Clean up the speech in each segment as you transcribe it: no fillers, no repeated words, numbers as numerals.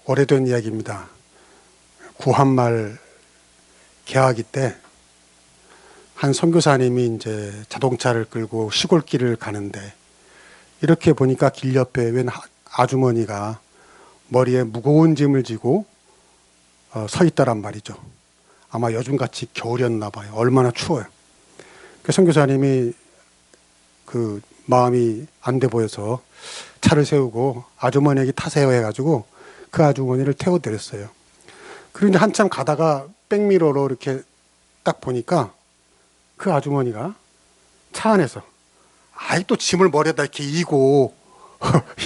오래된 이야기입니다. 구한말 개화기 때 한 선교사님이 이제 자동차를 끌고 시골길을 가는데 이렇게 보니까 길 옆에 웬 아주머니가 머리에 무거운 짐을 지고 서 있다란 말이죠. 아마 요즘같이 겨울이었나 봐요. 얼마나 추워요. 그 선교사님이 그 마음이 안 돼 보여서 차를 세우고 아주머니에게 타세요 해가지고 그 아주머니를 태워드렸어요. 그리고 이제 한참 가다가 백미러로 이렇게 딱 보니까 그 아주머니가 차 안에서 아직도 짐을 머리에다 이렇게 이고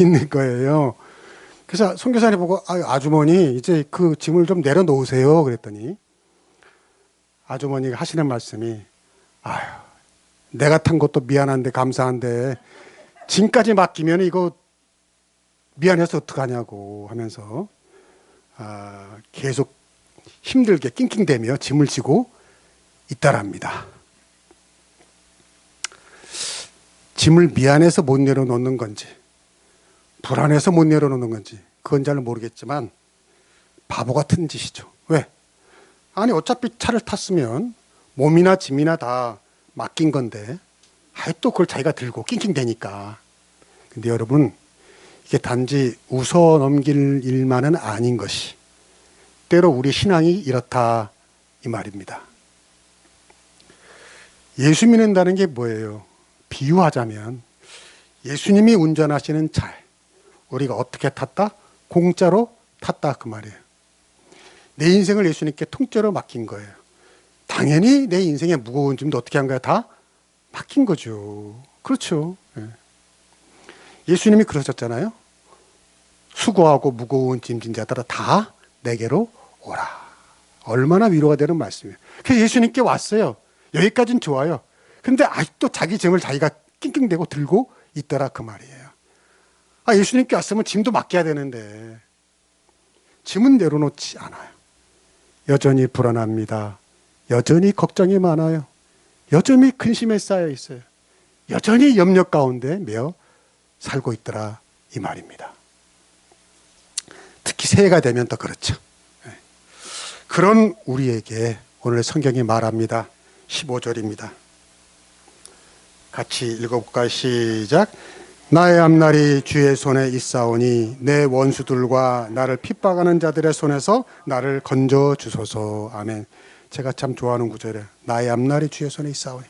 있는 거예요. 그래서 선교사님 보고 아주머니 이제 그 짐을 좀 내려놓으세요 그랬더니 아주머니가 하시는 말씀이 아유 내가 탄 것도 미안한데 감사한데 짐까지 맡기면 이거 미안해서 어떡하냐고 하면서 계속 힘들게 낑낑대며 짐을 지고 있다랍니다. 짐을 미안해서 못 내려놓는 건지 불안해서 못 내려놓는 건지 그건 잘 모르겠지만 바보 같은 짓이죠. 왜? 아니 어차피 차를 탔으면 몸이나 짐이나 다 맡긴 건데 또 그걸 자기가 들고 낑낑대니까. 근데 여러분 이게 단지 웃어 넘길 일만은 아닌 것이 때로 우리 신앙이 이렇다 이 말입니다. 예수 믿는다는 게 뭐예요? 비유하자면 예수님이 운전하시는 차 우리가 어떻게 탔다? 공짜로 탔다 그 말이에요. 내 인생을 예수님께 통째로 맡긴 거예요. 당연히 내 인생의 무거운 짐도 어떻게 한 거야? 다 맡긴 거죠. 그렇죠. 예수님이 그러셨잖아요. 수고하고 무거운 짐진 자들아 다 내게로 오라. 얼마나 위로가 되는 말씀이에요. 그래서 예수님께 왔어요. 여기까지는 좋아요. 근데 아직도 자기 짐을 자기가 낑낑대고 들고 있더라 그 말이에요. 예수님께 왔으면 짐도 맡겨야 되는데 짐은 내려놓지 않아요. 여전히 불안합니다. 여전히 걱정이 많아요. 여전히 근심에 쌓여 있어요. 여전히 염려 가운데 매여 살고 있더라 이 말입니다. 특히 새해가 되면 더 그렇죠. 그런 우리에게 오늘 성경이 말합니다. 15절입니다. 같이 읽어볼까요? 시작. 나의 앞날이 주의 손에 있사오니 내 원수들과 나를 핍박하는 자들의 손에서 나를 건져 주소서. 아멘. 제가 참 좋아하는 구절이에요. 나의 앞날이 주의 손에 있사오니.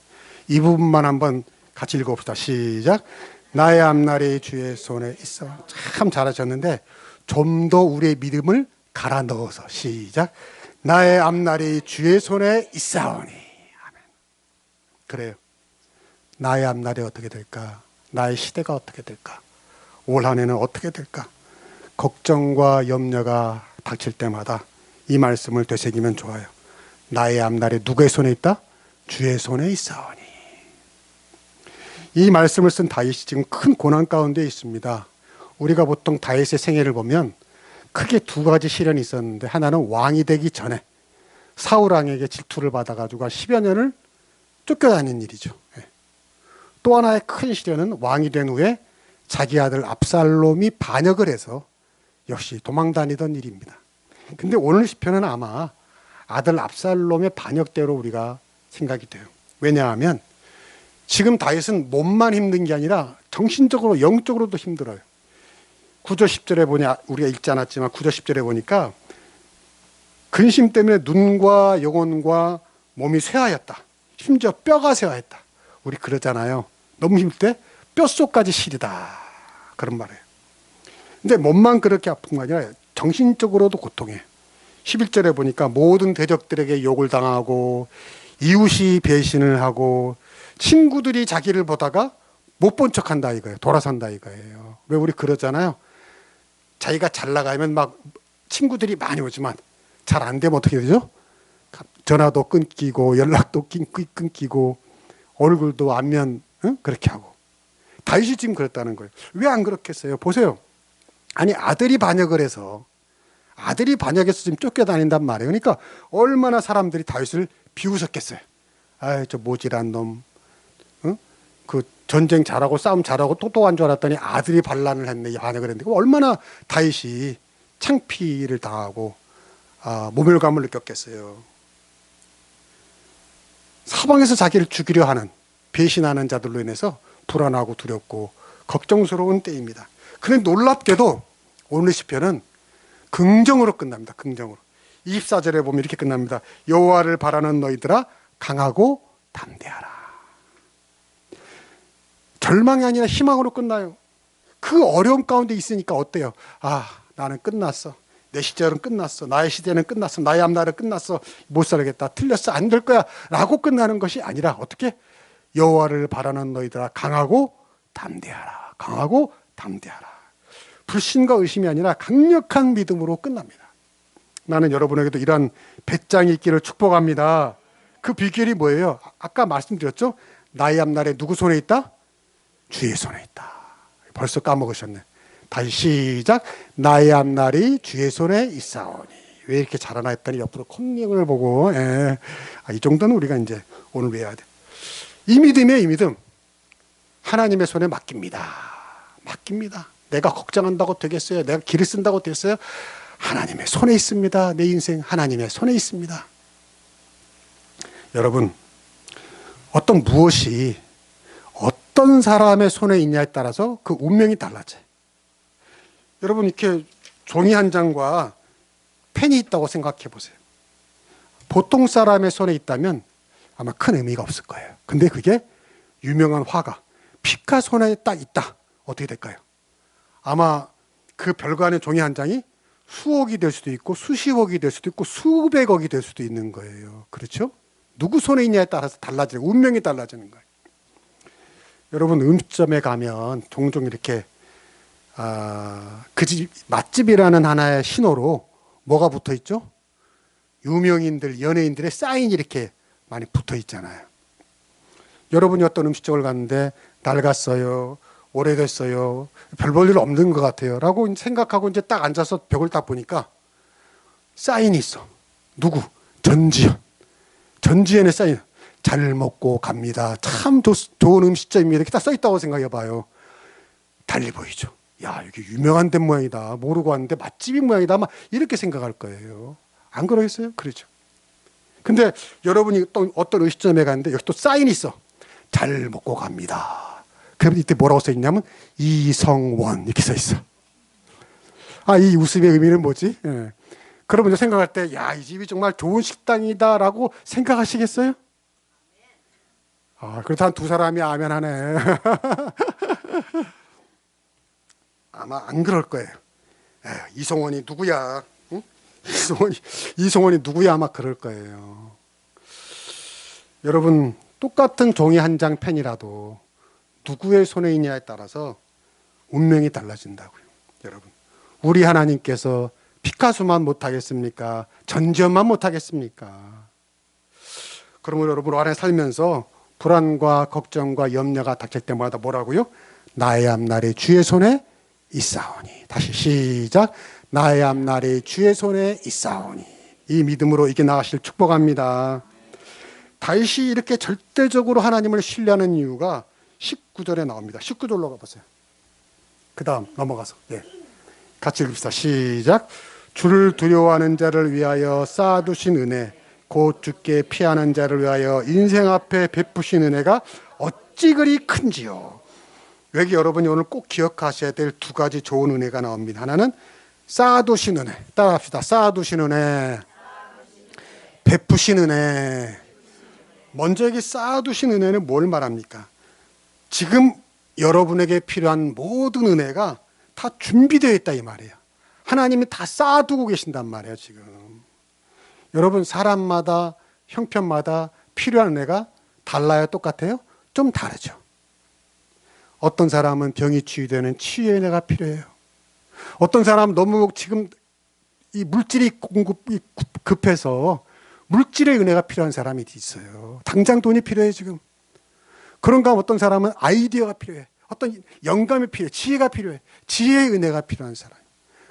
이 부분만 한번 같이 읽어봅시다. 시작. 나의 앞날이 주의 손에 있사오니. 참 잘하셨는데 좀 더 우리의 믿음을 갈아 넣어서 시작. 나의 앞날이 주의 손에 있사오니. 아멘. 그래요. 나의 앞날이 어떻게 될까? 나의 시대가 어떻게 될까? 올 한 해는 어떻게 될까? 걱정과 염려가 닥칠 때마다 이 말씀을 되새기면 좋아요. 나의 앞날이 누구의 손에 있다? 주의 손에 있사오니. 이 말씀을 쓴 다윗이 지금 큰 고난 가운데 있습니다. 우리가 보통 다윗의 생애를 보면 크게 두 가지 시련이 있었는데 하나는 왕이 되기 전에 사울 왕에게 질투를 받아가지고 10여 년을 쫓겨다닌 일이죠. 또 하나의 큰 시련은 왕이 된 후에 자기 아들 압살롬이 반역을 해서 역시 도망다니던 일입니다. 근데 오늘 시편은 아마 아들 압살롬의 반역대로 우리가 생각이 돼요. 왜냐하면 지금 다윗은 몸만 힘든 게 아니라 정신적으로 영적으로도 힘들어요. 9절 10절에 보니 우리가 읽지 않았지만 9절 10절에 보니까 근심 때문에 눈과 영혼과 몸이 쇠하였다. 심지어 뼈가 쇠하였다. 우리 그러잖아요. 너무 힘들 때 뼛속까지 시리다. 그런 말이에요. 근데 몸만 그렇게 아픈 거 아니라 정신적으로도 고통해요. 11절에 보니까 모든 대적들에게 욕을 당하고 이웃이 배신을 하고 친구들이 자기를 보다가 못 본 척한다 이거예요. 돌아선다 이거예요. 왜 우리 그러잖아요. 자기가 잘 나가면 막 친구들이 많이 오지만 잘 안 되면 어떻게 되죠? 전화도 끊기고 연락도 끊기고 얼굴도 안면 그렇게 하고. 다윗이 지금 그랬다는 거예요. 왜 안 그렇겠어요? 보세요. 아니 아들이 반역을 해서 지금 쫓겨다닌단 말이에요. 그러니까 얼마나 사람들이 다윗을 비웃었겠어요. 저 모질한 놈. 그 전쟁 잘하고 싸움 잘하고 똑똑한 줄 알았더니 아들이 반란을 했네. 반역을 했는데 얼마나 다윗이 창피를 당하고 모멸감을 느꼈겠어요. 사방에서 자기를 죽이려 하는, 배신하는 자들로 인해서 불안하고 두렵고 걱정스러운 때입니다. 그런데 놀랍게도 오늘 시편은 긍정으로 끝납니다. 긍정으로. 24절에 보면 이렇게 끝납니다. 여호와를 바라는 너희들아 강하고 담대하라. 절망이 아니라 희망으로 끝나요. 그 어려움 가운데 있으니까 어때요? 나는 끝났어. 내 시절은 끝났어. 나의 시대는 끝났어. 나의 앞날은 끝났어. 못 살겠다. 틀렸어. 안 될 거야. 라고 끝나는 것이 아니라 어떻게? 여호와를 바라는 너희들아 강하고 담대하라. 강하고 담대하라. 불신과 의심이 아니라 강력한 믿음으로 끝납니다. 나는 여러분에게도 이러한 배짱이 있기를 축복합니다. 그 비결이 뭐예요? 아까 말씀드렸죠? 나의 앞날에 누구 손에 있다? 주의 손에 있다. 벌써 까먹으셨네. 다시 시작. 나의 앞날이 주의 손에 있사오니. 왜 이렇게 잘하나 했더니 옆으로 컴링을 보고 이 정도는 우리가 이제 오늘 외워야 돼. 이 믿음이에요. 이 믿음. 하나님의 손에 맡깁니다. 맡깁니다. 내가 걱정한다고 되겠어요? 내가 길을 쓴다고 되겠어요? 하나님의 손에 있습니다. 내 인생 하나님의 손에 있습니다. 여러분, 어떤 무엇이 어떤 사람의 손에 있냐에 따라서 그 운명이 달라져요. 여러분, 이렇게 종이 한 장과 펜이 있다고 생각해 보세요. 보통 사람의 손에 있다면 아마 큰 의미가 없을 거예요. 근데 그게 유명한 화가 피카소에 딱 있다. 어떻게 될까요? 아마 그 별관의 종이 한 장이 수억이 될 수도 있고 수십억이 될 수도 있고 수백억이 될 수도 있는 거예요. 그렇죠? 누구 손에 있냐에 따라서 달라지는, 운명이 달라지는 거예요. 여러분, 음식점에 가면 종종 이렇게 그 집 맛집이라는 하나의 신호로 뭐가 붙어 있죠? 유명인들, 연예인들의 사인이 이렇게 많이 붙어 있잖아요. 여러분이 어떤 음식점을 갔는데 낡았어요, 오래됐어요, 별 볼 일 없는 것 같아요 라고 생각하고 이제 딱 앉아서 벽을 딱 보니까 사인이 있어. 누구? 전지현. 전지현의 사인. 잘 먹고 갑니다. 참 좋은 음식점입니다. 이렇게 딱 써있다고 생각해 봐요. 달리 보이죠. 야, 여기 유명한 데 모양이다. 모르고 왔는데 맛집인 모양이다. 막 이렇게 생각할 거예요. 안 그러겠어요? 그렇죠. 근데 여러분이 또 어떤 음식점에 갔는데 여기 또 사인이 있어. 잘 먹고 갑니다. 그럼 이때 뭐라고 써 있냐면 이성원 이렇게 써 있어. 이 웃음의 의미는 뭐지? 예. 그러면 이제 생각할 때, 야, 이 집이 정말 좋은 식당이다라고 생각하시겠어요? 그래도 한 두 사람이 아멘 하네. 아마 안 그럴 거예요. 이성원이 누구야? 응? 이성원이 누구야? 아마 그럴 거예요. 여러분, 똑같은 종이 한 장 펜이라도 누구의 손에 있냐에 따라서 운명이 달라진다고요. 여러분, 우리 하나님께서 피카소만 못하겠습니까? 전지현만 못하겠습니까? 그러면 여러분 안에 살면서 불안과 걱정과 염려가 닥칠 때마다 뭐라고요? 나의 앞날이 주의 손에 있사오니. 다시 시작. 나의 앞날이 주의 손에 있사오니. 이 믿음으로 이겨나가실 축복합니다. 다윗이 이렇게 절대적으로 하나님을 신뢰하는 이유가 19절에 나옵니다. 19절로 가보세요. 그 다음 넘어가서 같이 읽읍시다. 시작. 주를 두려워하는 자를 위하여 쌓아두신 은혜, 곧 주께 피하는 자를 위하여 인생 앞에 베푸신 은혜가 어찌 그리 큰지요. 여기 여러분이 오늘 꼭 기억하셔야 될 두 가지 좋은 은혜가 나옵니다. 하나는 쌓아두신 은혜. 따라합시다. 쌓아두신 은혜, 베푸신 은혜. 먼저 여기 쌓아두신 은혜는 뭘 말합니까? 지금 여러분에게 필요한 모든 은혜가 다 준비되어 있다 이 말이에요. 하나님이 다 쌓아두고 계신단 말이에요. 지금 여러분, 사람마다 형편마다 필요한 은혜가 달라요? 똑같아요? 좀 다르죠. 어떤 사람은 병이 치유되는 치유의 은혜가 필요해요. 어떤 사람은 너무 지금 이 물질이 공급이 급해서 물질의 은혜가 필요한 사람이 있어요. 당장 돈이 필요해 지금. 그런가 하면 어떤 사람은 아이디어가 필요해. 어떤 영감이 필요해. 지혜가 필요해. 지혜의 은혜가 필요한 사람.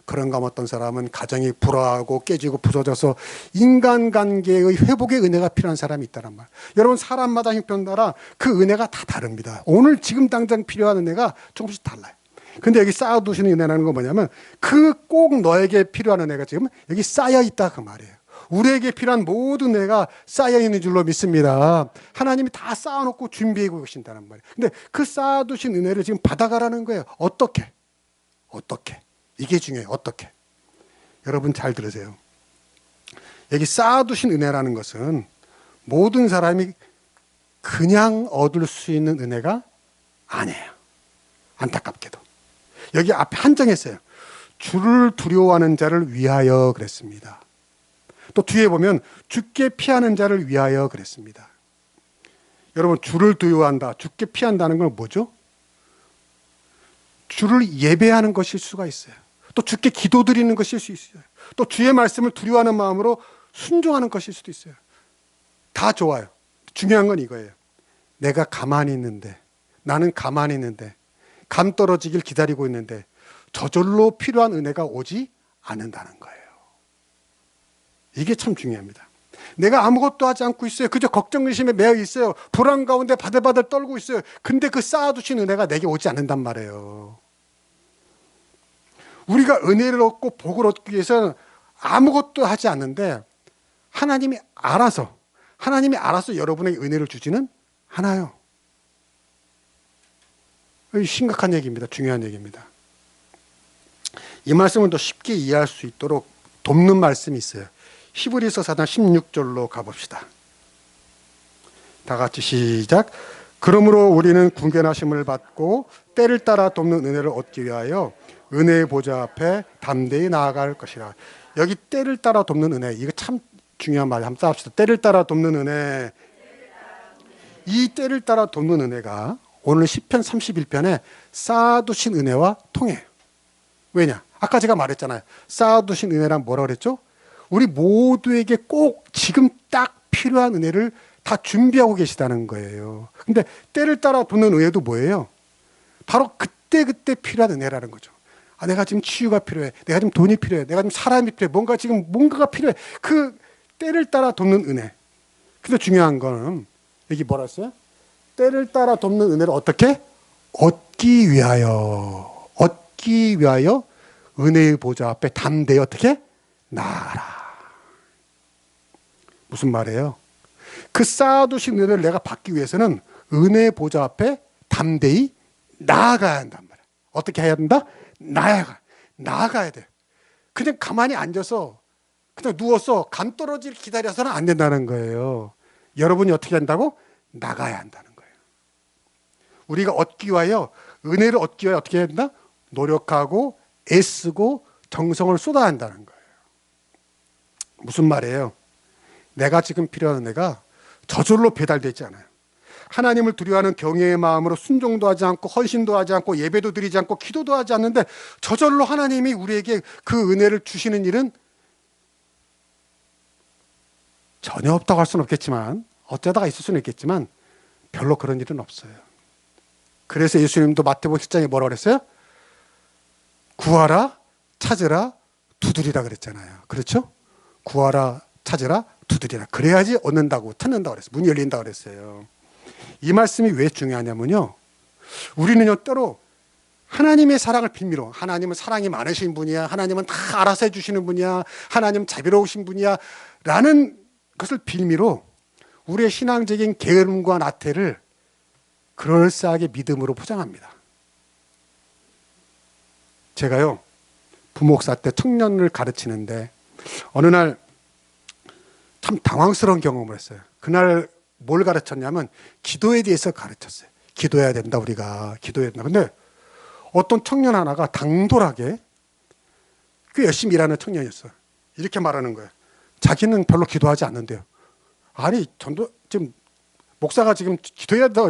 그런가 하면 어떤 사람은 가정이 불화하고 깨지고 부서져서 인간관계의 회복의 은혜가 필요한 사람이 있다는 말. 여러분, 사람마다 형편 따라 그 은혜가 다 다릅니다. 오늘 지금 당장 필요한 은혜가 조금씩 달라요. 근데 여기 쌓아두시는 은혜라는 건 뭐냐면 그 꼭 너에게 필요한 은혜가 지금 여기 쌓여있다 그 말이에요. 우리에게 필요한 모든 은혜가 쌓여있는 줄로 믿습니다. 하나님이 다 쌓아놓고 준비하고 계신다는 말이에요. 근데 그 쌓아두신 은혜를 지금 받아가라는 거예요. 어떻게? 이게 중요해요. 어떻게? 여러분 잘 들으세요. 여기 쌓아두신 은혜라는 것은 모든 사람이 그냥 얻을 수 있는 은혜가 아니에요. 안타깝게도. 여기 앞에 한정했어요. 주를 두려워하는 자를 위하여 그랬습니다. 또 뒤에 보면 주께 피하는 자를 위하여 그랬습니다. 여러분 주를 두려워한다, 주께 피한다는 건 뭐죠? 주를 예배하는 것일 수가 있어요. 또 주께 기도드리는 것일 수 있어요. 또 주의 말씀을 두려워하는 마음으로 순종하는 것일 수도 있어요. 다 좋아요. 중요한 건 이거예요. 내가 가만히 있는데, 나는 가만히 있는데 감 떨어지길 기다리고 있는데 저절로 필요한 은혜가 오지 않는다는 거예요. 이게 참 중요합니다. 내가 아무것도 하지 않고 있어요. 그저 걱정 의심에 매여 있어요. 불안 가운데 바들바들 떨고 있어요. 근데 그 쌓아두신 은혜가 내게 오지 않는단 말이에요. 우리가 은혜를 얻고 복을 얻기 위해서는 아무것도 하지 않는데 하나님이 알아서 여러분에게 은혜를 주지는 않아요. 심각한 얘기입니다. 중요한 얘기입니다. 이 말씀을 더 쉽게 이해할 수 있도록 돕는 말씀이 있어요. 히브리서 4장 16절로 가봅시다. 다 같이 시작. 그러므로 우리는 군견하심을 받고 때를 따라 돕는 은혜를 얻기 위하여 은혜의 보좌 앞에 담대히 나아갈 것이라. 여기 때를 따라 돕는 은혜, 이거 참 중요한 말이에요. 한번 따합시다. 때를 따라 돕는 은혜. 이 때를 따라 돕는 은혜가 오늘 시편 31편에 쌓아두신 은혜와 통해요. 왜냐? 아까 제가 말했잖아요. 쌓아두신 은혜란 뭐라 그랬죠? 우리 모두에게 꼭 지금 딱 필요한 은혜를 다 준비하고 계시다는 거예요. 근데 때를 따라 돕는 은혜도 뭐예요? 바로 그때그때 필요한 은혜라는 거죠. 아, 내가 지금 치유가 필요해. 내가 지금 돈이 필요해. 내가 지금 사람이 필요해. 뭔가가 필요해. 그 때를 따라 돕는 은혜. 근데 중요한 거는 여기 뭐라 했어요? 때를 따라 돕는 은혜를 어떻게? 얻기 위하여 은혜의 보좌 앞에 담대히 어떻게? 나아가라. 무슨 말이에요? 그 쌓아두신 은혜를 내가 받기 위해서는 은혜의 보좌 앞에 담대히 나아가야 한단 말이에요. 어떻게 해야 된다? 나아가야 돼. 그냥 가만히 앉아서 그냥 누워서 감 떨어질 기다려서는 안 된다는 거예요. 여러분이 어떻게 한다고? 나가야 한다는 거예요. 우리가 얻기 위하여, 은혜를 얻기 위하여 어떻게 해야 된다? 노력하고 애쓰고 정성을 쏟아야 한다는 거예요. 무슨 말이에요? 내가 지금 필요한 은혜가 저절로 배달되지 않아요. 하나님을 두려워하는 경외의 마음으로 순종도 하지 않고 헌신도 하지 않고 예배도 드리지 않고 기도도 하지 않는데 저절로 하나님이 우리에게 그 은혜를 주시는 일은 전혀 없다고 할 수는 없겠지만, 어쩌다가 있을 수는 있겠지만 별로 그런 일은 없어요. 그래서 예수님도 마태복음 7장에 뭐라고 그랬어요? 구하라, 찾으라, 두드리라 그랬잖아요. 그렇죠? 구하라, 찾으라, 두드리라. 그래야지 얻는다고, 찾는다고 그랬어요. 문이 열린다고 그랬어요. 이 말씀이 왜 중요하냐면요, 우리는요 때로 하나님의 사랑을 빌미로, 하나님은 사랑이 많으신 분이야, 하나님은 다 알아서 해주시는 분이야, 하나님은 자비로우신 분이야 라는 것을 빌미로 우리의 신앙적인 게으름과 나태를 그럴싸하게 믿음으로 포장합니다. 제가요 부목사 때 청년을 가르치는데 어느 날 참 당황스러운 경험을 했어요. 그날 뭘 가르쳤냐면 기도에 대해서 가르쳤어요. 기도해야 된다, 우리가 기도해야 된다. 근데 어떤 청년 하나가 당돌하게, 꽤 열심히 일하는 청년이었어요. 이렇게 말하는 거예요. 자기는 별로 기도하지 않는데요. 아니, 지금 목사가 지금 기도해야 된다고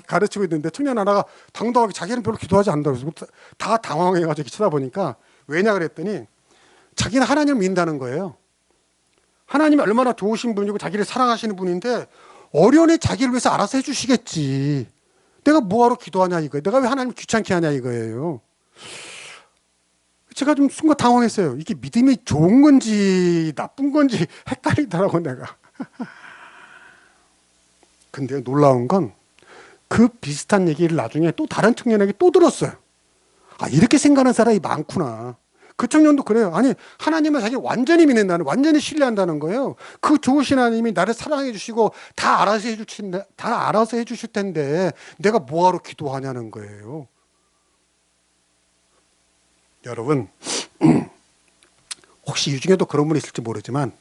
가르치고 있는데 청년 하나가 당돌하게 자기는 별로 기도하지 않는다고 해서 다 당황해가지고 쳐다보니까 왜냐 그랬더니 자기는 하나님을 믿는다는 거예요. 하나님이 얼마나 좋으신 분이고 자기를 사랑하시는 분인데 어련히 자기를 위해서 알아서 해주시겠지. 내가 뭐하러 기도하냐 이거예요. 내가 왜 하나님 귀찮게 하냐 이거예요. 제가 좀 순간 당황했어요. 이게 믿음이 좋은 건지 나쁜 건지 헷갈리더라고 내가. 근데 놀라운 건 그 비슷한 얘기를 나중에 또 다른 청년에게 또 들었어요. 이렇게 생각하는 사람이 많구나. 그 청년도 그래요. 아니, 하나님은 자기 완전히 믿는다는, 완전히 신뢰한다는 거예요. 그 좋으신 하나님이 나를 사랑해 주시고 다 알아서 해 주실 텐데 내가 뭐하러 기도하냐는 거예요. 여러분, 혹시 이 중에도 그런 분이 있을지 모르지만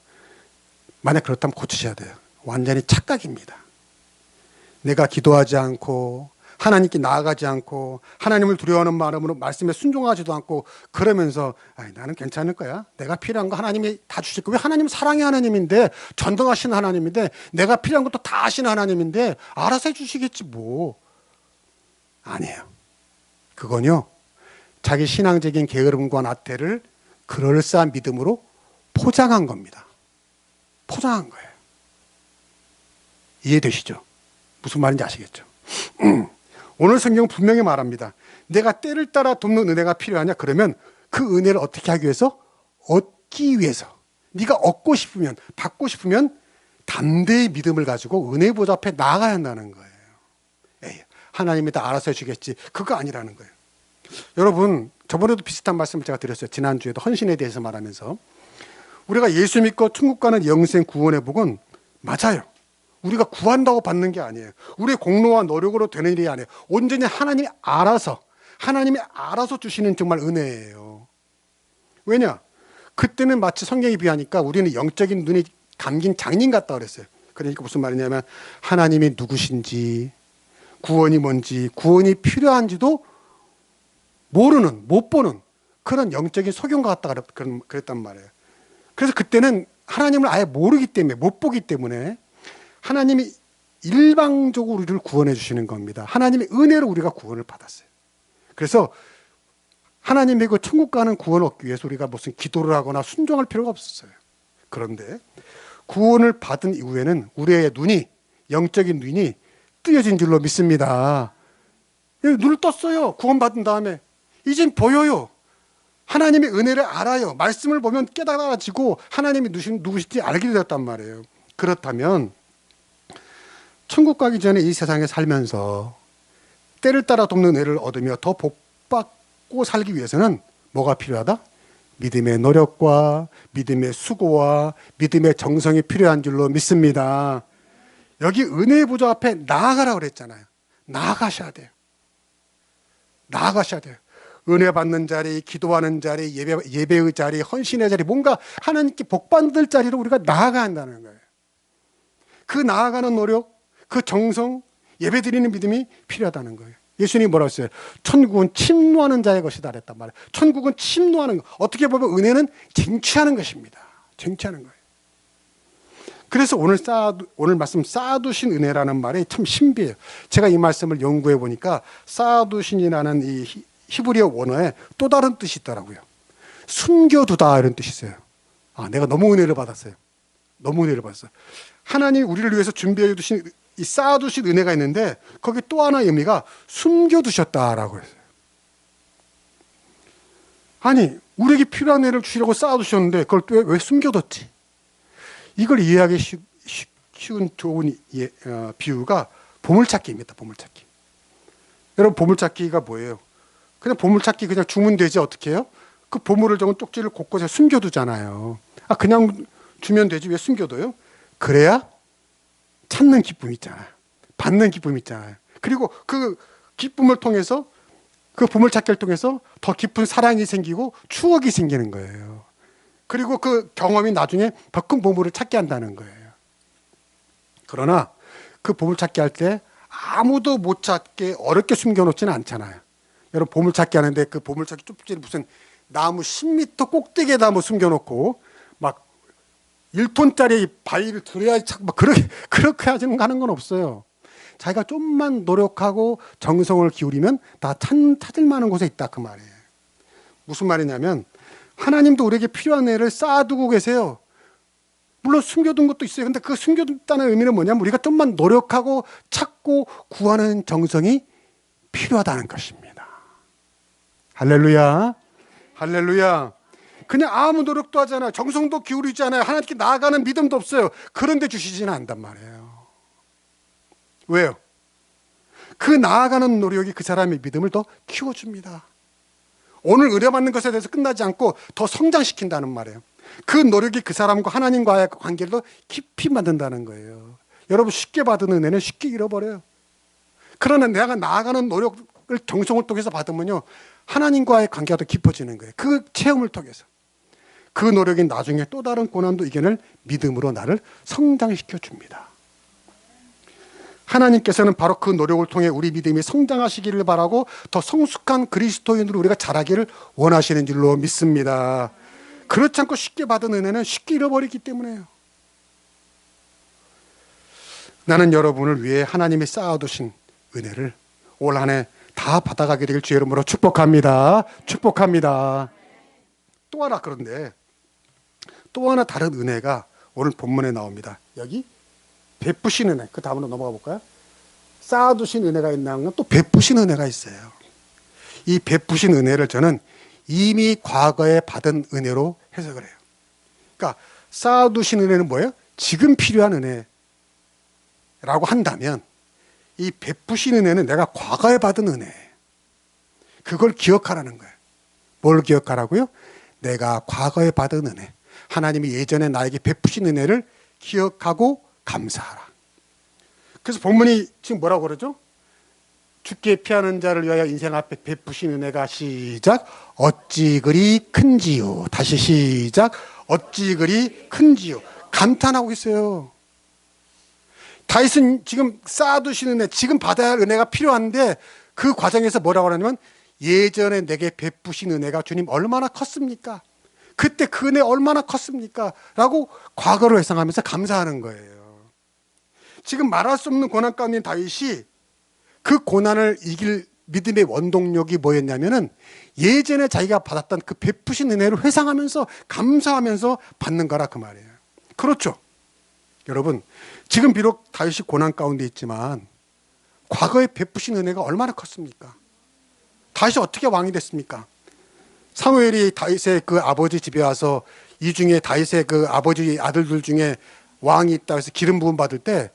만약 그렇다면 고치셔야 돼요. 완전히 착각입니다. 내가 기도하지 않고 하나님께 나아가지 않고 하나님을 두려워하는 마음으로 말씀에 순종하지도 않고 그러면서 나는 괜찮을 거야. 내가 필요한 거 하나님이 다 주실 거야. 왜 하나님은 사랑의 하나님인데, 전능하신 하나님인데, 내가 필요한 것도 다 아시는 하나님인데 알아서 해주시겠지 뭐. 아니에요. 그건요, 자기 신앙적인 게으름과 나태를 그럴싸한 믿음으로 포장한 겁니다. 포장한 거예요. 이해되시죠? 무슨 말인지 아시겠죠? 오늘 성경은 분명히 말합니다. 내가 때를 따라 돕는 은혜가 필요하냐? 그러면 그 은혜를 어떻게 하기 위해서? 얻기 위해서. 네가 얻고 싶으면, 받고 싶으면 담대히 믿음을 가지고 은혜 보좌 앞에 나아가야 한다는 거예요. 에이, 하나님이 다 알아서 해주겠지. 그거 아니라는 거예요. 여러분, 저번에도 비슷한 말씀을 제가 드렸어요. 지난주에도 헌신에 대해서 말하면서. 우리가 예수 믿고 천국 가는 영생 구원의 복은 맞아요. 우리가 구한다고 받는 게 아니에요. 우리의 공로와 노력으로 되는 일이 아니에요. 온전히 하나님이 알아서 주시는 정말 은혜예요. 왜냐? 그때는 마치 성경이 비하니까 우리는 영적인 눈이 감긴 장님 같다 그랬어요. 그러니까 무슨 말이냐면 하나님이 누구신지, 구원이 뭔지, 구원이 필요한지도 모르는, 못 보는 그런 영적인 소경과 같다 그랬단 말이에요. 그래서 그때는 하나님을 아예 모르기 때문에, 못 보기 때문에 하나님이 일방적으로 우리를 구원해 주시는 겁니다. 하나님의 은혜로 우리가 구원을 받았어요. 그래서 하나님의 그 천국 가는 구원을 얻기 위해서 우리가 무슨 기도를 하거나 순종할 필요가 없었어요. 그런데 구원을 받은 이후에는 우리의 눈이, 영적인 눈이 뜨여진 줄로 믿습니다. 눈을 떴어요. 구원받은 다음에. 이젠 보여요. 하나님의 은혜를 알아요. 말씀을 보면 깨달아지고 하나님이 누구신지 알게 되었단 말이에요. 그렇다면 천국 가기 전에 이 세상에 살면서 때를 따라 돕는 은혜를 얻으며 더 복받고 살기 위해서는 뭐가 필요하다? 믿음의 노력과 믿음의 수고와 믿음의 정성이 필요한 줄로 믿습니다. 여기 은혜의 보좌 앞에 나아가라고 그랬잖아요. 나아가셔야 돼요. 나아가셔야 돼요. 은혜 받는 자리, 기도하는 자리, 예배의 자리, 헌신의 자리, 뭔가 하나님께 복받을 자리로 우리가 나아가야 한다는 거예요. 그 나아가는 노력, 그 정성, 예배 드리는 믿음이 필요하다는 거예요. 예수님이 뭐라고 했어요? 천국은 침노하는 자의 것이다 그랬단 말이에요. 천국은 침노하는 것. 어떻게 보면 은혜는 쟁취하는 것입니다. 쟁취하는 거예요. 그래서 오늘 말씀 쌓아두신 은혜라는 말이 참 신비해요. 제가 이 말씀을 연구해 보니까 쌓아두신이라는 이 히브리어 원어에 또 다른 뜻이 있더라고요. 숨겨두다 이런 뜻이 있어요. 내가 너무 은혜를 받았어요. 너무 은혜를 받았어요. 하나님이 우리를 위해서 준비해 두신 이 쌓아두신 은혜가 있는데 거기 또 하나의 의미가 숨겨두셨다라고 했어요. 아니, 우리에게 필요한 은혜를 주시려고 쌓아두셨는데 그걸 또 왜 숨겨뒀지? 이걸 이해하기 쉬운 좋은 비유가 보물찾기입니다. 보물찾기. 여러분, 보물찾기가 뭐예요? 그냥 보물찾기 그냥 주면 되지 어떻게 해요? 그 보물을 적은 쪽지를 곳곳에 숨겨두잖아요. 그냥 주면 되지 왜 숨겨둬요? 그래야 찾는 기쁨이 있잖아요. 받는 기쁨이 있잖아요. 그리고 그 기쁨을 통해서 그 보물찾기를 통해서 더 깊은 사랑이 생기고 추억이 생기는 거예요. 그리고 그 경험이 나중에 더 큰 보물을 찾게 한다는 거예요. 그러나 그 보물찾기 할 때 아무도 못 찾게 어렵게 숨겨놓지는 않잖아요. 여러분, 보물찾기 하는데 그 보물찾기 쪽지를 무슨 나무 10m 꼭대기에다 뭐 숨겨놓고 막 1톤짜리 바위를 들어야 막 그렇게 하는 건 없어요. 자기가 좀만 노력하고 정성을 기울이면 다 찾을 만한 곳에 있다 그 말이에요. 무슨 말이냐면 하나님도 우리에게 필요한 애를 쌓아두고 계세요. 물론 숨겨둔 것도 있어요. 근데 그 숨겨둔다는 의미는 뭐냐면 우리가 좀만 노력하고 찾고 구하는 정성이 필요하다는 것입니다. 할렐루야. 할렐루야. 그냥 아무 노력도 하지 않아요. 정성도 기울이지 않아요. 하나님께 나아가는 믿음도 없어요. 그런데 주시지는 않단 말이에요. 왜요? 그 나아가는 노력이 그 사람의 믿음을 더 키워줍니다. 오늘 의뢰받는 것에 대해서 끝나지 않고 더 성장시킨다는 말이에요. 그 노력이 그 사람과 하나님과의 관계를 더 깊이 만든다는 거예요. 여러분, 쉽게 받은 은혜는 쉽게 잃어버려요. 그러나 내가 나아가는 노력을 정성을 통해서 받으면요, 하나님과의 관계가 더 깊어지는 거예요. 그 체험을 통해서. 그 노력이 나중에 또 다른 고난도 이겨낼 믿음으로 나를 성장시켜 줍니다. 하나님께서는 바로 그 노력을 통해 우리 믿음이 성장하시기를 바라고 더 성숙한 그리스도인으로 우리가 자라기를 원하시는 줄로 믿습니다. 그렇지 않고 쉽게 받은 은혜는 쉽게 잃어버리기 때문에요. 나는 여러분을 위해 하나님이 쌓아두신 은혜를 올 한 해 다 받아가게 되길 주의 이름으로 축복합니다. 축복합니다. 또 하나, 그런데 또 하나 다른 은혜가 오늘 본문에 나옵니다. 여기 베푸신 은혜, 그 다음으로 넘어가 볼까요? 쌓아두신 은혜가 있나요? 또 베푸신 은혜가 있어요. 이 베푸신 은혜를 저는 이미 과거에 받은 은혜로 해석을 해요. 그러니까 쌓아두신 은혜는 뭐예요? 지금 필요한 은혜라고 한다면, 이 베푸신 은혜는 내가 과거에 받은 은혜, 그걸 기억하라는 거예요. 뭘 기억하라고요? 내가 과거에 받은 은혜, 하나님이 예전에 나에게 베푸신 은혜를 기억하고 감사하라. 그래서 본문이 지금 뭐라고 그러죠? 죽게 피하는 자를 위하여 인생 앞에 베푸신 은혜가, 시작, 어찌 그리 큰지요. 다시 시작, 어찌 그리 큰지요. 감탄하고 있어요. 다윗은 지금 쌓아두신 은혜, 지금 받아야 할 은혜가 필요한데, 그 과정에서 뭐라고 하냐면, 예전에 내게 베푸신 은혜가 주님 얼마나 컸습니까? 그때 그 은혜 얼마나 컸습니까? 라고 과거로 회상하면서 감사하는 거예요. 지금 말할 수 없는 고난 가운데 다윗이 그 고난을 이길 믿음의 원동력이 뭐였냐면은, 예전에 자기가 받았던 그 베푸신 은혜를 회상하면서 감사하면서 받는 거라, 그 말이에요. 그렇죠. 여러분, 지금 비록 다윗이 고난 가운데 있지만 과거에 베푸신 은혜가 얼마나 컸습니까? 다윗이 어떻게 왕이 됐습니까? 사무엘이 다윗의 그 아버지 집에 와서 이 중에 다윗의 그 아버지 아들들 중에 왕이 있다고 해서 기름 부음 받을 때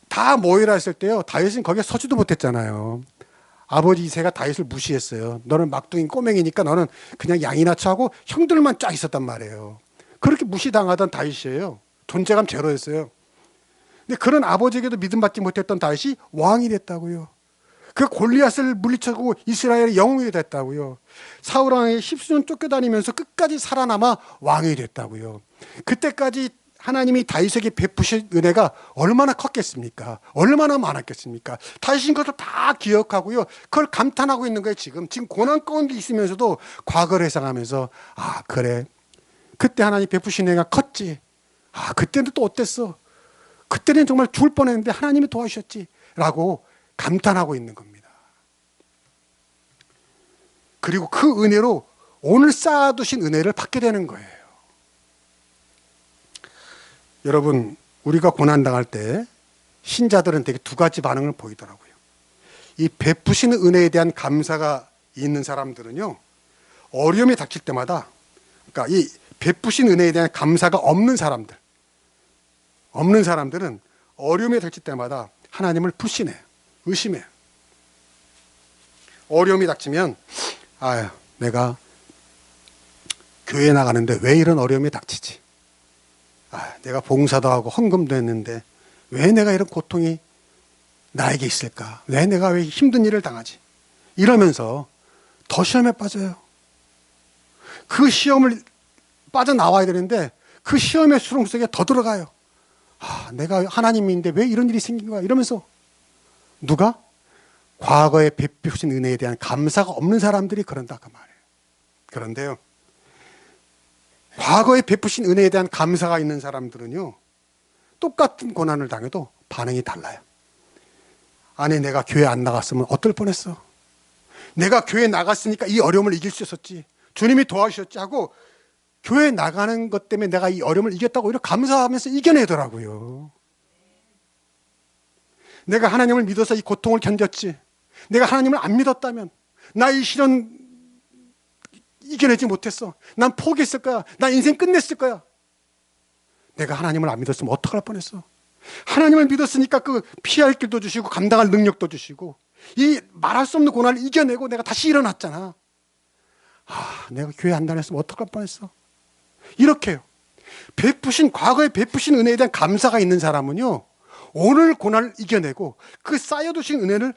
다 모이라 했을 때요, 다윗은 거기에 서지도 못했잖아요. 아버지 이새가 다윗을 무시했어요. 너는 막둥이 꼬맹이니까 너는 그냥 양이나 차고 형들만 쫙 있었단 말이에요. 그렇게 무시당하던 다윗이에요. 존재감 제로였어요. 근데 그런 아버지에게도 믿음받지 못했던 다윗이 왕이 됐다고요. 그 골리앗을 물리치고 이스라엘의 영웅이 됐다고요. 사울 왕에게 십수년 쫓겨다니면서 끝까지 살아남아 왕이 됐다고요. 그때까지 하나님이 다윗에게 베푸신 은혜가 얼마나 컸겠습니까? 얼마나 많았겠습니까? 다윗인 것을 다 기억하고요, 그걸 감탄하고 있는 거예요. 지금 고난 가운데 있으면서도 과거를 회상하면서, 아 그래, 그때 하나님 베푸신 은혜가 컸지. 아 그때는 또 어땠어? 그때는 정말 죽을 뻔했는데 하나님이 도와주셨지 라고 감탄하고 있는 겁니다. 그리고 그 은혜로 오늘 쌓아두신 은혜를 받게 되는 거예요. 여러분, 우리가 고난당할 때 신자들은 되게 두 가지 반응을 보이더라고요. 이 베푸시는 은혜에 대한 감사가 있는 사람들은요, 어려움이 닥칠 때마다, 그러니까 이 베푸신 은혜에 대한 감사가 없는 사람들은 어려움이 닥칠 때마다 하나님을 불신해요. 의심해요. 어려움이 닥치면, 아유, 내가 교회 나가는데 왜 이런 어려움이 닥치지? 아, 내가 봉사도 하고 헌금도 했는데 왜 내가 이런 고통이 나에게 있을까? 왜 힘든 일을 당하지? 이러면서 더 시험에 빠져요. 그 시험을 빠져나와야 되는데 그 시험의 수렁 속에 더 들어가요. 아, 내가 하나님인데 왜 이런 일이 생긴 거야? 이러면서 누가? 과거에 베푸신 은혜에 대한 감사가 없는 사람들이 그런다, 그 말이에요. 그런데요, 과거에 베푸신 은혜에 대한 감사가 있는 사람들은요, 똑같은 고난을 당해도 반응이 달라요. 아니, 내가 교회 안 나갔으면 어떨 뻔했어. 내가 교회 나갔으니까 이 어려움을 이길 수 있었지. 주님이 도와주셨지 하고 교회 나가는 것 때문에 내가 이 어려움을 이겼다고 오히려 감사하면서 이겨내더라고요. 내가 하나님을 믿어서 이 고통을 견뎠지. 내가 하나님을 안 믿었다면 나 이 시련 이겨내지 못했어. 난 포기했을 거야. 난 인생 끝냈을 거야. 내가 하나님을 안 믿었으면 어떡할 뻔했어. 하나님을 믿었으니까 그 피할 길도 주시고 감당할 능력도 주시고 이 말할 수 없는 고난을 이겨내고 내가 다시 일어났잖아. 내가 교회 안 다녔으면 어떡할 뻔했어. 이렇게요. 과거에 베푸신 은혜에 대한 감사가 있는 사람은요, 오늘 고난을 이겨내고 그 쌓여두신 은혜를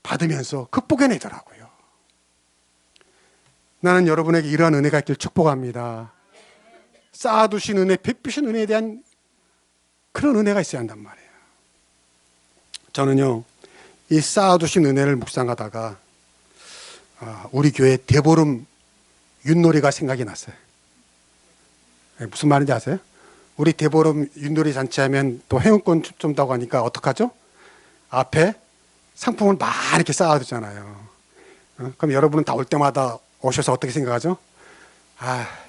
받으면서 극복해내더라고요. 나는 여러분에게 이러한 은혜가 있길 축복합니다. 쌓아두신 은혜, 베푸신 은혜에 대한 그런 은혜가 있어야 한단 말이에요. 저는요, 이 쌓아두신 은혜를 묵상하다가 우리 교회 대보름 윷놀이가 생각이 났어요. 무슨 말인지 아세요? 우리 대보름 윷놀이 잔치하면 또 회원권 줍준다고 하니까 어떡하죠? 앞에 상품을 많이 이렇게 쌓아두잖아요. 그럼 여러분은 다 올 때마다 오셔서 어떻게 생각하죠?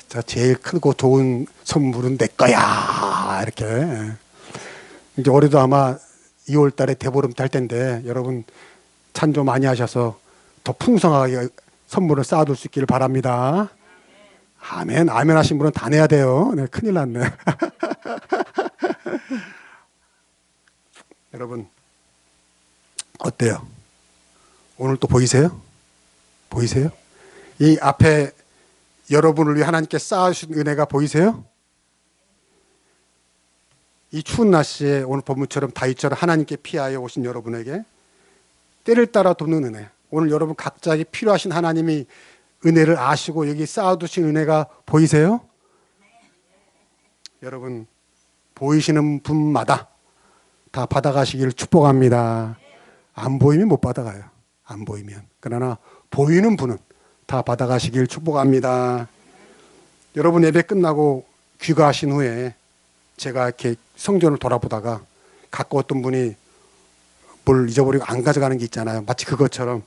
저 제일 크고 좋은 선물은 내 거야. 이렇게. 이제 올해도 아마 2월 달에 대보름 탈 텐데 여러분 찬조 많이 하셔서 더 풍성하게 선물을 쌓아둘 수 있기를 바랍니다. 아멘. 아멘 하신 분은 다 내야 돼요. 네, 큰일 났네. 여러분, 어때요? 오늘 또 보이세요? 보이세요? 이 앞에 여러분을 위해 하나님께 쌓아주신 은혜가 보이세요? 이 추운 날씨에 오늘 본문처럼 다윗처럼 하나님께 피하여 오신 여러분에게 때를 따라 돕는 은혜. 오늘 여러분 각자에게 필요하신 하나님이 은혜를 아시고 여기 쌓아두신 은혜가 보이세요? 여러분, 보이시는 분마다 다 받아가시기를 축복합니다. 안 보이면 못 받아가요. 안 보이면. 그러나 보이는 분은 다 받아가시길 축복합니다. 여러분 예배 끝나고 귀가하신 후에 제가 이렇게 성전을 돌아보다가 갖고 어떤 분이 뭘 잊어버리고 안 가져가는 게 있잖아요. 마치 그것처럼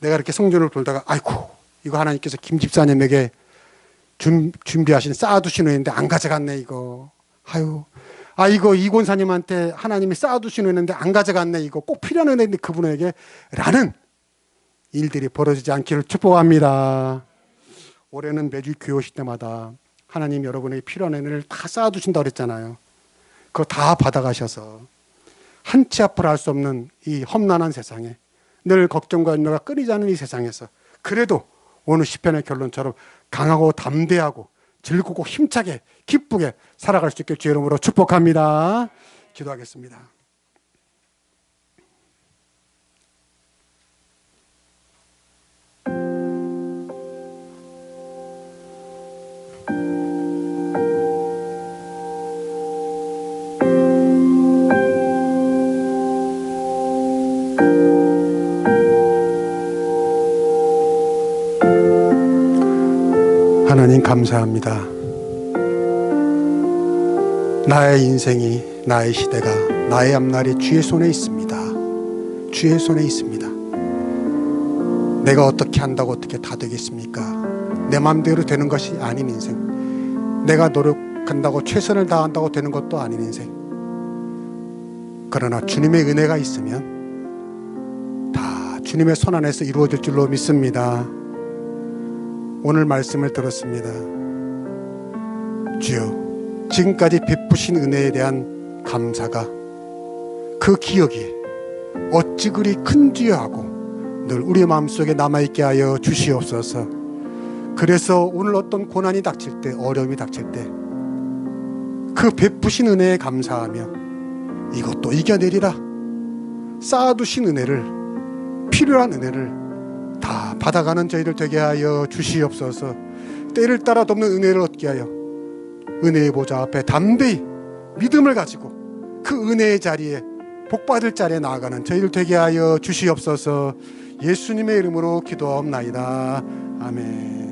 내가 이렇게 성전을 돌다가 아이고 이거 하나님께서 김 집사님에게 준비하신 쌓아두신 은혜인데 안 가져갔네 이거. 이거 이 권사님한테 하나님이 쌓아두신 은혜인데 안 가져갔네 이거. 꼭 필요한 은혜인데 그분에게 라는 일들이 벌어지지 않기를 축복합니다. 올해는 매주 교회 오실 때마다 하나님 여러분에게 필요한 은혜를 다 쌓아두신다고 그랬잖아요. 그거 다 받아가셔서 한 치 앞을 알 수 없는 이 험난한 세상에 늘 걱정과 염려가 끊이지 않는 이 세상에서 그래도 오늘 시편의 결론처럼 강하고 담대하고 즐겁고 힘차게 기쁘게 살아갈 수 있길 주의 이름으로 축복합니다. 기도하겠습니다. 하나님 감사합니다. 나의 인생이, 나의 시대가, 나의 앞날이 주의 손에 있습니다. 주의 손에 있습니다. 내가 어떻게 한다고 어떻게 다 되겠습니까? 내 마음대로 되는 것이 아닌 인생, 내가 노력한다고 최선을 다한다고 되는 것도 아닌 인생. 그러나 주님의 은혜가 있으면 다 주님의 손 안에서 이루어질 줄로 믿습니다. 오늘 말씀을 들었습니다. 주여, 지금까지 베푸신 은혜에 대한 감사가, 그 기억이 어찌 그리 큰지요 하고 늘 우리 마음속에 남아있게 하여 주시옵소서. 그래서 오늘 어떤 고난이 닥칠 때, 어려움이 닥칠 때 그 베푸신 은혜에 감사하며 이것도 이겨내리라 쌓아두신 은혜를, 필요한 은혜를 다 받아가는 저희들 되게 하여 주시옵소서. 때를 따라 돕는 은혜를 얻게 하여 은혜의 보좌 앞에 담대히 믿음을 가지고 그 은혜의 자리에, 복받을 자리에 나아가는 저희들 되게 하여 주시옵소서. 예수님의 이름으로 기도하옵나이다. 아멘.